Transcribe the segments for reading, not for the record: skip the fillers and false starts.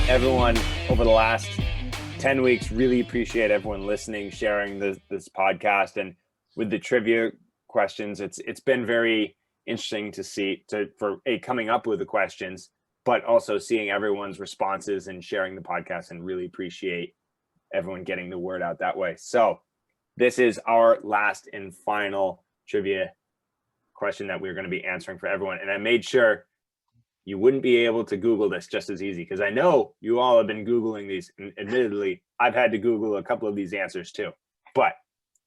everyone over the last 10 weeks. Really appreciate everyone listening, sharing this podcast, and with the trivia questions. It's been very interesting to see for coming up with the questions, but also seeing everyone's responses and sharing the podcast, and really appreciate everyone getting the word out that way. So this is our last and final trivia question that we're going to be answering for everyone. And I made sure you wouldn't be able to Google this just as easy, because I know you all have been Googling these. And admittedly, I've had to Google a couple of these answers too, but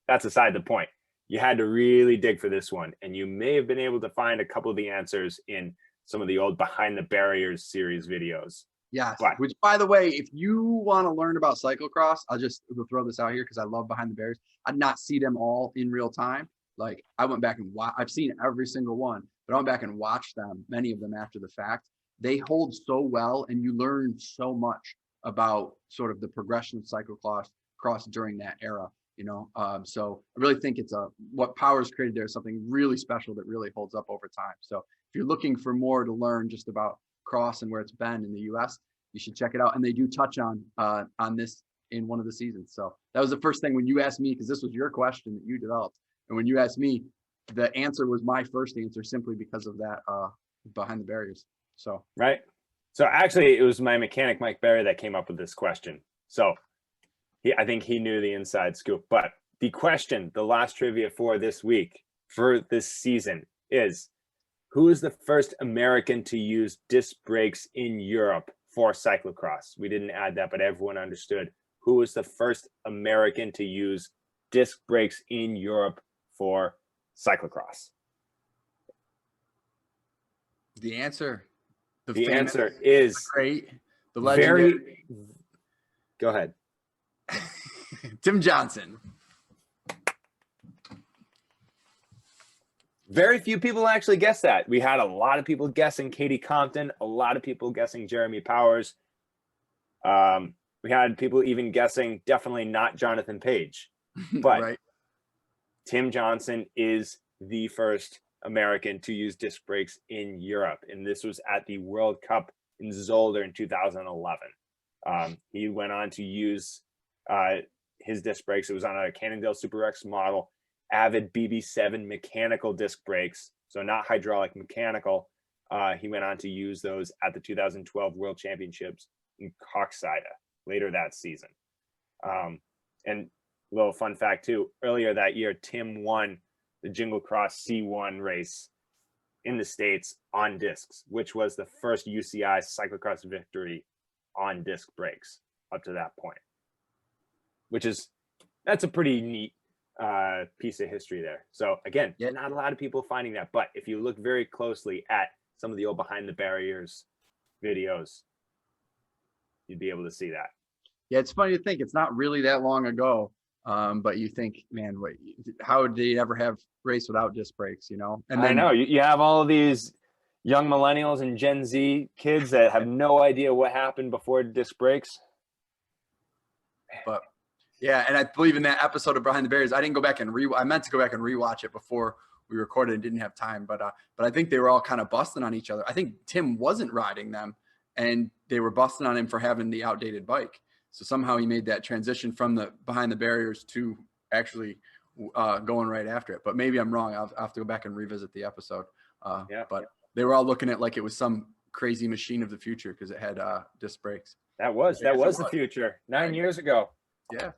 that's aside the point. You had to really dig for this one, and you may have been able to find a couple of the answers in some of the old Behind the Barriers series videos. Yes, But, which, by the way, if you want to learn about cyclocross, we'll throw this out here because I love Behind the Barriers. I'd not see them all in real time. Like, I went back and I've seen every single one, but I went back and watched them, many of them after the fact. They hold so well, and you learn so much about sort of the progression of cyclocross during that era, you know? So I really think it's what Powers created there is something really special that really holds up over time. So if you're looking for more to learn just about cross and where it's been in the US, you should check it out. And they do touch on this in one of the seasons. So that was the first thing when you asked me, because this was your question that you developed. And when you asked me, the answer was my first answer simply because of that Behind the Barriers. So right. So actually, it was my mechanic, Mike Berry, that came up with this question. So I think he knew the inside scoop. But the question, the last trivia for this week, for this season, is who is the first American to use disc brakes in Europe for cyclocross? We didn't add that, but everyone understood. Who was the first American to use disc brakes in Europe for cyclocross? the answer, The answer is the legendary. Go ahead. Tim Johnson. Very few people actually guessed that. We had a lot of people guessing Katie Compton, a lot of people guessing Jeremy Powers. We had people even guessing definitely not Jonathan Page. But Right. Tim Johnson is the first American to use disc brakes in Europe, and this was at the World Cup in Zolder in 2011. He went on to use his disc brakes. It was on a Cannondale Super X model, Avid BB7 mechanical disc brakes, so not hydraulic, mechanical. He went on to use those at the 2012 World Championships in Koksijde later that season. And a little fun fact too, earlier that year, Tim won the Jingle Cross C1 race in the States on discs, which was the first UCI cyclocross victory on disc brakes up to that point, that's a pretty neat piece of history there. So again, not a lot of people finding that, but if you look very closely at some of the old Behind the Barriers videos, you'd be able to see that. Yeah, it's funny to think it's not really that long ago, but you think, man, wait, how did they ever have race without disc brakes? You know, and then, I know you have all of these young millennials and Gen Z kids that have no idea what happened before disc brakes. But yeah, and I believe in that episode of Behind the Barriers, I didn't go back and I meant to go back and rewatch it before we recorded and didn't have time, but I think they were all kind of busting on each other. I think Tim wasn't riding them, and they were busting on him for having the outdated bike. So somehow he made that transition from the Behind the Barriers to actually going right after it. But maybe I'm wrong. I'll have to go back and revisit the episode. But they were all looking at like it was some crazy machine of the future because it had disc brakes. That was the future 9 years ago. Yeah.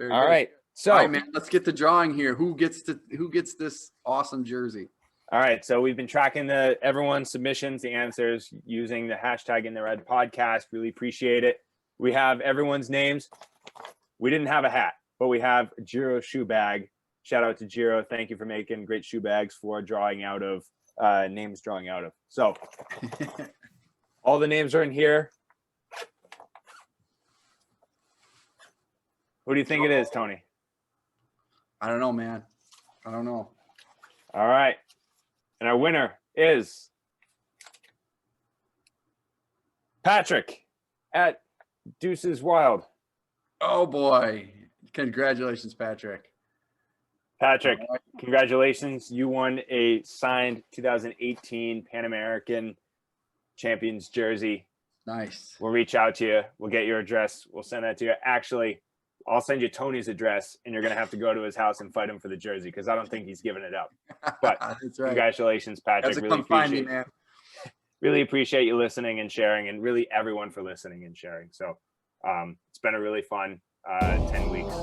All right. So, all right, man, let's get the drawing here. Who gets this awesome jersey? All right. So we've been tracking everyone's submissions, the answers, using the hashtag In the Red podcast. Really appreciate it. We have everyone's names. We didn't have a hat, but we have a Giro shoe bag. Shout out to Giro. Thank you for making great shoe bags for drawing out of names drawing out of. So all the names are in here. Who do you think it is, Tony? I don't know, man. I don't know. All right. And our winner is Patrick at Deuces Wild. Oh, boy. Congratulations, Patrick. Patrick, congratulations. You won a signed 2018 Pan American Champions jersey. Nice. We'll reach out to you. We'll get your address. We'll send that to you. Actually, I'll send you Tony's address, and you're going to have to go to his house and fight him for the jersey because I don't think he's giving it up. But That's right. congratulations, Patrick. Really come find me, man. Really appreciate you listening and sharing, and really everyone for listening and sharing. So it's been a really fun 10 weeks.